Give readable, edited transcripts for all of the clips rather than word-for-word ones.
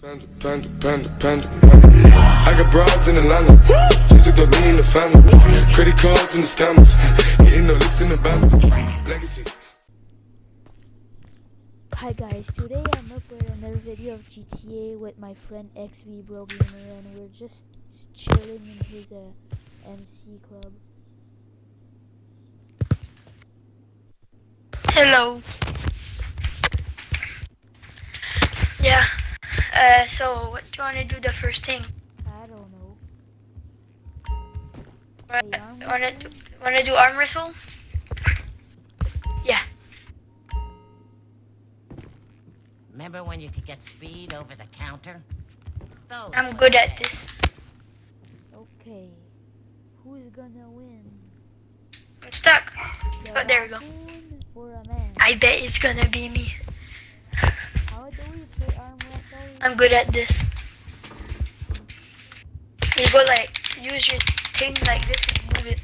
Panda, panda, panda, panda. I got broads in Atlanta, just to throw me in the family. Credit cards and the scammers, getting no licks in the band. Legacies. Hi guys, today I'm up with another video of GTA with my friend xbbrogamer, and we're just chilling in his MC club. Hello. Yeah. So what do you want to do the first thing? I don't know. Want to do arm wrestle? Yeah. Remember when you could get speed over the counter? Those I'm good at this. Okay, who's gonna win? I'm stuck. The Oh, there we go. raccoon or a man? I bet it's gonna be me. How do we play arm wrestling? I'm good at this. You go like, use your thing like this and move it.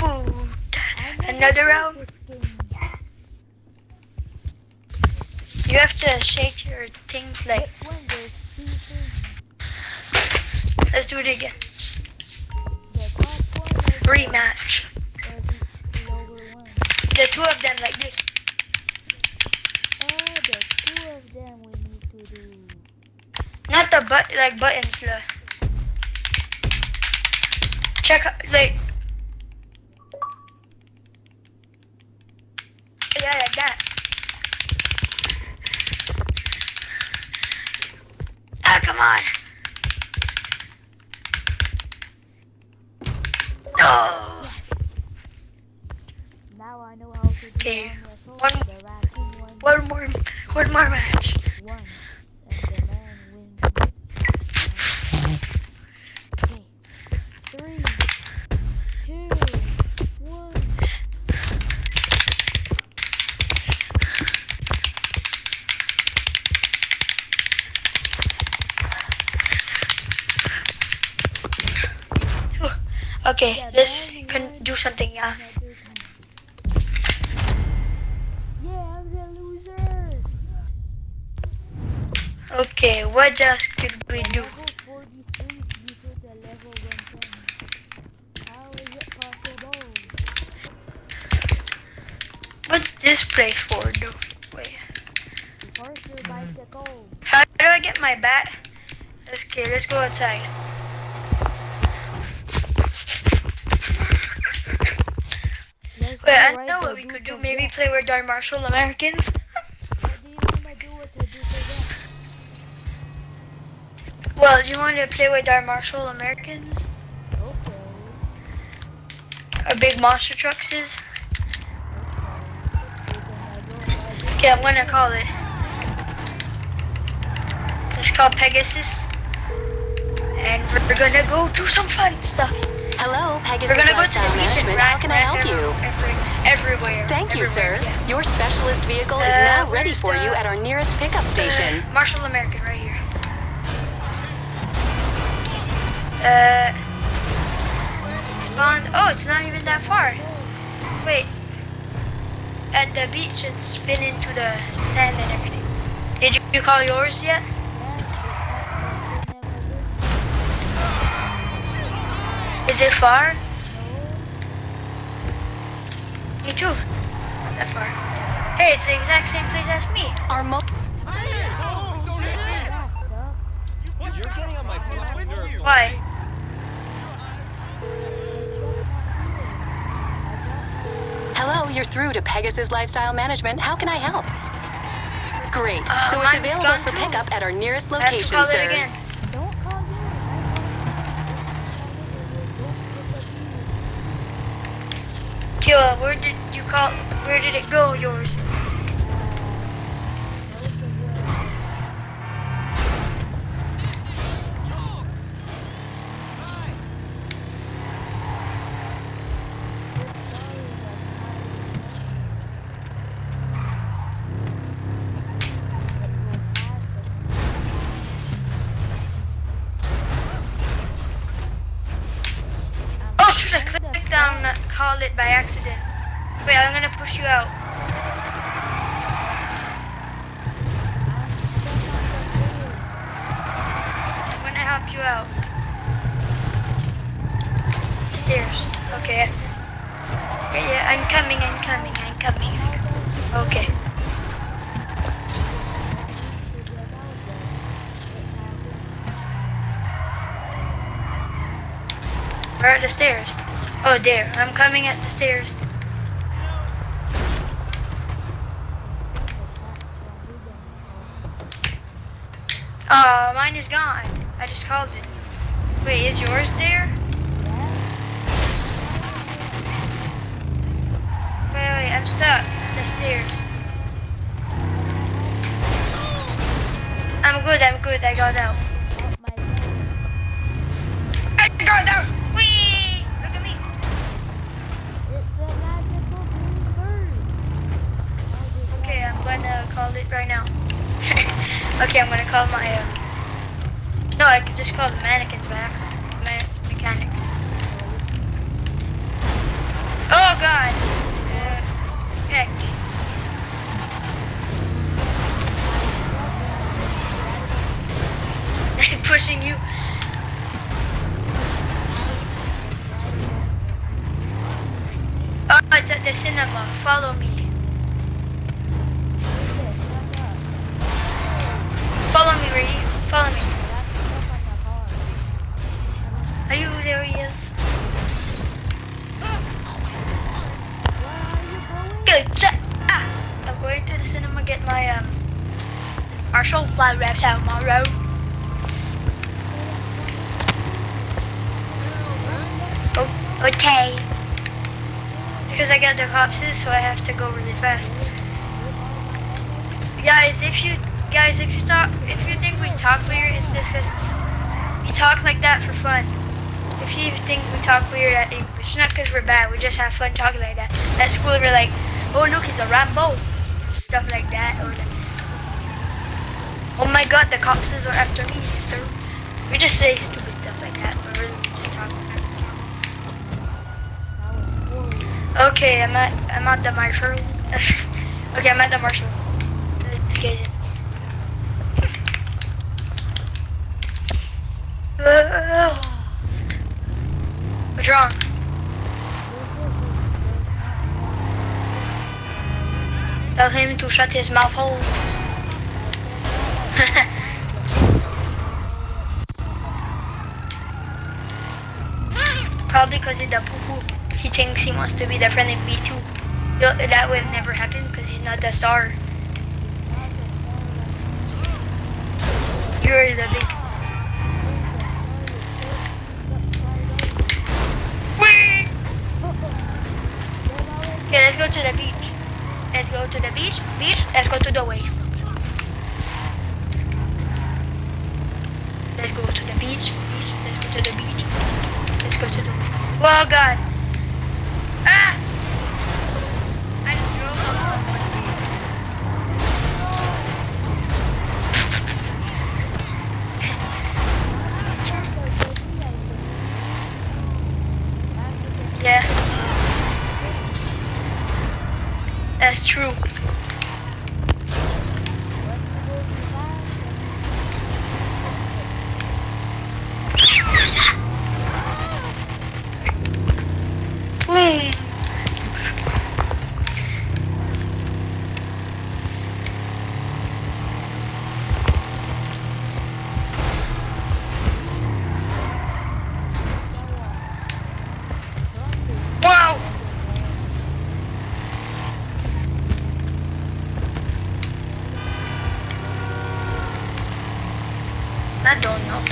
Ooh, another round. You have to shake your things like. Which one? There's two things. Let's do it again. The top one or Rematch. the lower one? The two of them like this. Oh, the two of them we need to do. Not the buttons. Check like. Yeah, like that. Ah, come on. No. Yes. Now I know how to do Okay, arm wrestle. one- The raccoon one One more match. once, and the man wins. Okay. 3, 2, 1. Okay, The let's man do something else. another time. Yeah, I'm the loser. Okay, what else could we do? Level 43 before the level 110. How is it possible? What's this place for though? Wait, Park your bicycle. how do I get my bat? Let's go outside. Let's Wait, I go know ride what the we could Duke do. of Maybe Death. play with our Marshall Americans. What do you wanna do with the Duke of Death? Well, do you want to play with our Marshall Americans? Okay. Our big monster trucks is? Okay. Okay, I'm gonna call it. It's called Pegasus. And we're gonna go do some fun stuff. Hello, Pegasus We're gonna go to Lifestyle the beach and Management. How can I help you? Everywhere. Thank you, sir. Everywhere, yeah. Your specialist vehicle is now ready where's for you the- at our nearest pickup station. Marshall American right here. Spawned. Oh, it's not even that far. Wait. At the beach and spin into the sand and everything. Did you call yours yet? Is it far? Me too. Not that far. Hey, it's the exact same place as me. Our That sucks. You're getting on my fucking nerves. Why? Hello, you're through to Pegasus Lifestyle Management. How can I help? Great. So it's mine's available gone for too. pickup at our nearest I have to location, call sir. it again. Don't call yours. Killa, where did you call? Where did it go? Yours? should have clicked on call called it by accident. Wait, I'm gonna push you out. I'm gonna help you out. Stairs. Okay. Yeah, I'm coming. Okay. Where are the stairs? Oh, there. I'm coming at the stairs. Oh, mine is gone. I just called it. Wait, is yours there? Wait, I'm stuck at the stairs. I'm good. I got out. I got out! Whee! Look at me. It's a magical green bird. Okay, I'm gonna call it right now. Okay, I'm gonna call my, no, I could just call the mannequins by accident. Mechanic. Oh god! Heck. I'm pushing you. Oh, it's at the cinema. Follow me. Follow me, Brady. Follow me. Are you there? He is. Good shot. Ah! I'm going to the cinema get my Marshall fly wraps out tomorrow. Oh, okay. It's because I got the copses, so I have to go really fast. Guys, if you think we talk weird, it's just because we talk like that for fun. If you think we talk weird at English, it's not because we're bad, we just have fun talking like that. At school we're like, oh look, it's a Rambo. Stuff like that. Or oh my god, the cops are after me, sister. We just say stupid stuff like that, but really we just talk like that. Okay, I'm at the marshal. Okay, I'm at the marshal. Let's get it. What's wrong? Tell him to shut his mouth hole. Probably because he's the poo-poo. He thinks he wants to be the friend in B2. That would never happen because he's not the star. You're the big... Okay, let's go to the beach. Let's go to the beach. Let's go to the wave. Let's go to the beach. Let's go to the beach. Let's go to the wave. Oh god. Ah! I just drove on someone. Yeah. That's true. Wow! I don't know.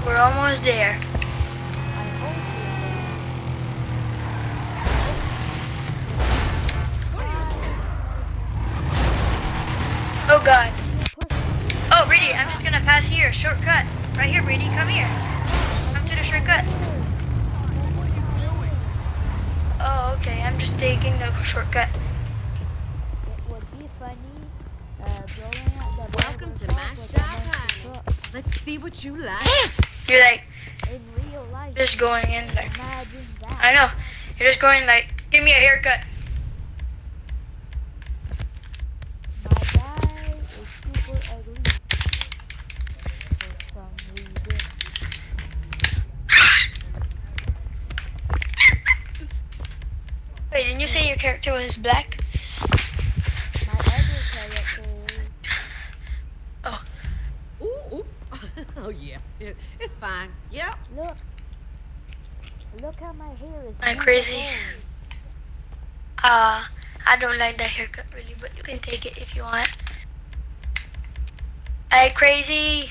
We're almost there. Oh god. Oh, Brady, I'm just gonna pass here. Shortcut. Right here, Brady. Come here. Come to the shortcut. taking the shortcut. It would be funny blowing up the Welcome to my shop. Let's see what you like. You're like in real life. just going in there. Imagine that. I know. You're just going like, give me a haircut. My guy is super ugly for some reason. Wait, didn't you say your character was black? My other character is Oh, Ooh, ooh. Oh yeah, it's fine. Yep. look how my hair is. I'm super crazy. long. I don't like that haircut really, but you can take it if you want. I crazy.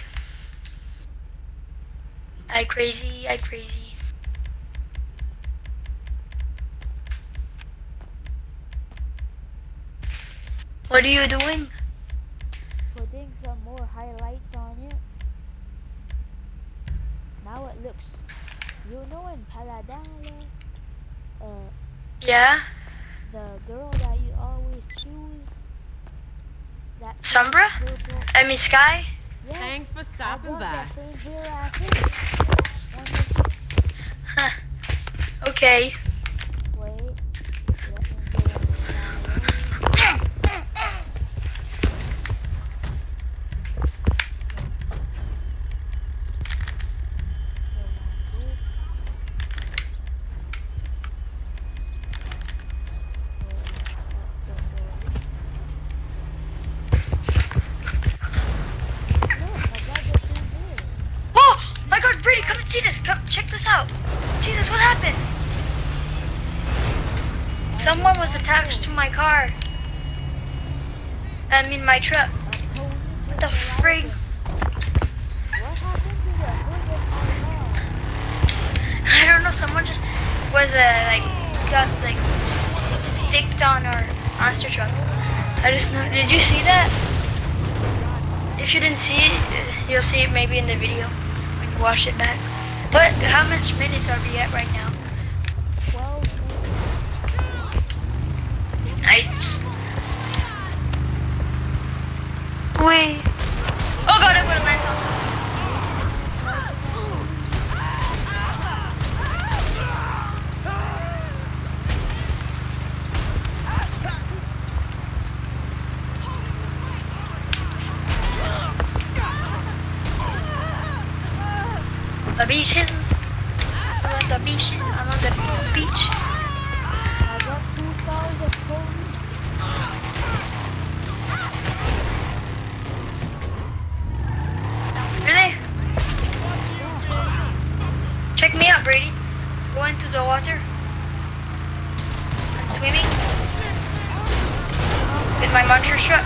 I crazy. I crazy. What are you doing? Putting some more highlights on it. Now it looks, you know, in Paladin, Yeah? the girl that you always choose, that Sombra? purple. I mean Sky? Yes, Thanks for stopping I got by. that same hair as her. And this- Huh. Okay. Wait, let me go in my Oh my god, Brady, come and see this. Come check this out. Jesus, what happened? Someone was attached to my car. I mean my truck. What the frig? What happened to the hood of my car? I don't know, someone just was like got like sticked on our monster truck. I just know. Did you see that? If you didn't see it, you'll see it maybe in the video when you watch it back. But how much minutes are we at right now? 12 minutes. Nice. Wait. Oh god, I'm gonna land on something. The beaches. I'm on the beach. I'm on the beach. I got 2 stars of police. Really? Check me out, Brady. Go into the water. I'm swimming. With my monster truck.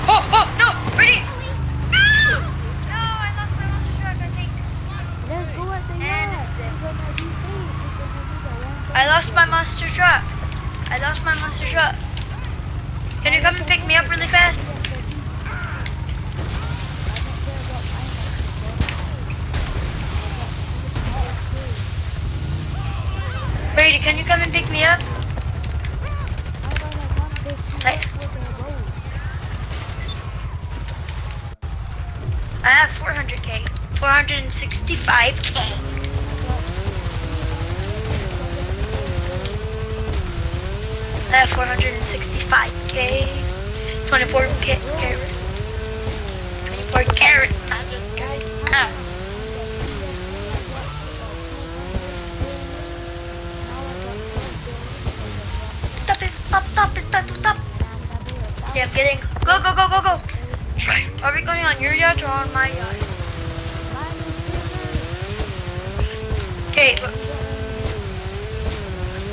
Oh, oh, no, Brady! No, I lost my monster truck, I think. Let's go at the And yacht. it's dead. We're gonna be safe because we need the one I lost my monster truck. I lost my monster truck. Can you come and pick me up really fast? Brady, can you come and pick me up? I have 400k. 465k. I have 465k. 24k. 24 carat. Ah. Stop it. Stop it. Stop. Yeah, I'm getting. Go, go, go, go, go. Are we going on your yacht or on my yacht? Okay.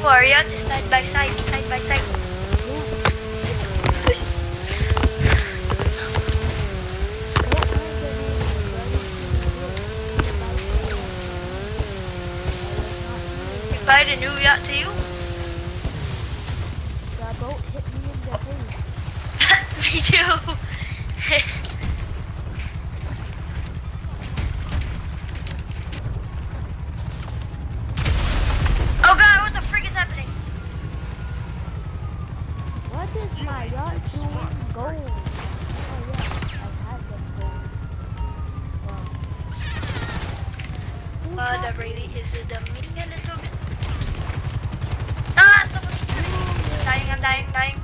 Oh, our yacht is side by side, side by side. Invite a new yacht to you? The boat hit me in the face. Me too. Oh god, what the frig is happening? is the meaning a little bit. Ah, someone's dying. I'm dying.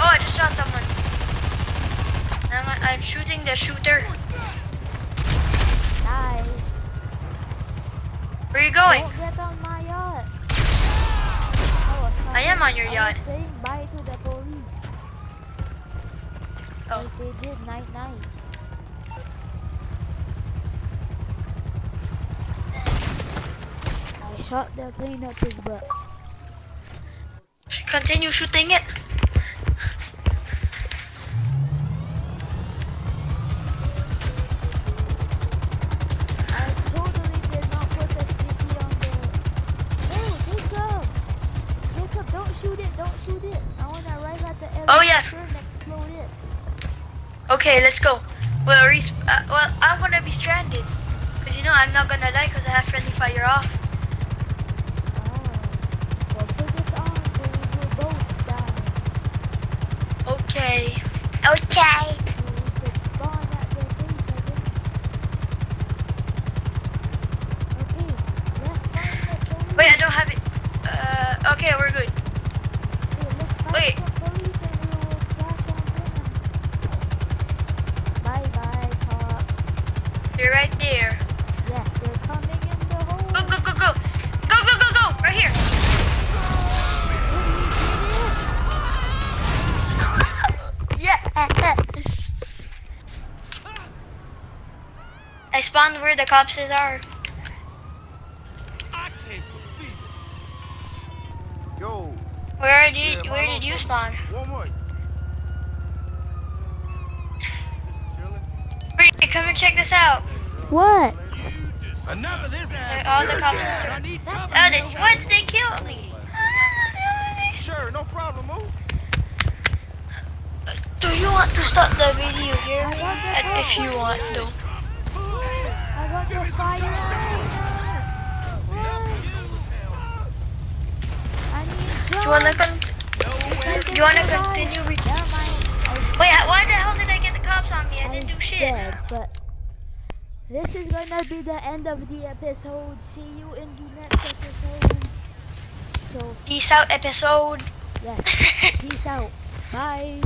Oh, I just shot someone. I'm shooting the shooter. Die. Where are you going? Don't get on my yacht. I am on your I yacht. was saying bye to the police. Oh. Because they did night. I shot the plane up his butt. Continue shooting it. I totally did not put the sticky on the... Oh, Jacob, don't shoot it. I want to right at the elevator Oh, yeah. and explode it. Okay, let's go. Well, I'm gonna be stranded. Cause you know I'm not gonna die cause I have friendly fire off. Well, put it on so we will both die. Okay. So we could spawn at their base, I think. Okay, let's find the police. Wait, I don't have it. Okay, we're good. Okay, let's find Wait. the police and we will crash on them. Bye, cops. You're right there. Yes, they're coming in the hole. Go. Right here. Yes. I spawned where the cops are. I can't believe it. Yo. Where did you spawn? One more. Hey, come and check this out. What? Enough of this. All the cops are. I need What? They killed me. Sure, no problem. Move. Do you want to stop the video here? If you want, though. I got the fire. I need Do you wanna continue? Never mind. Wait, why the hell did I get the cops on me? I didn't do shit. Dead, but this is gonna be the end of the episode. See you in the next episode. So, Peace out episode. yes, peace out. Bye.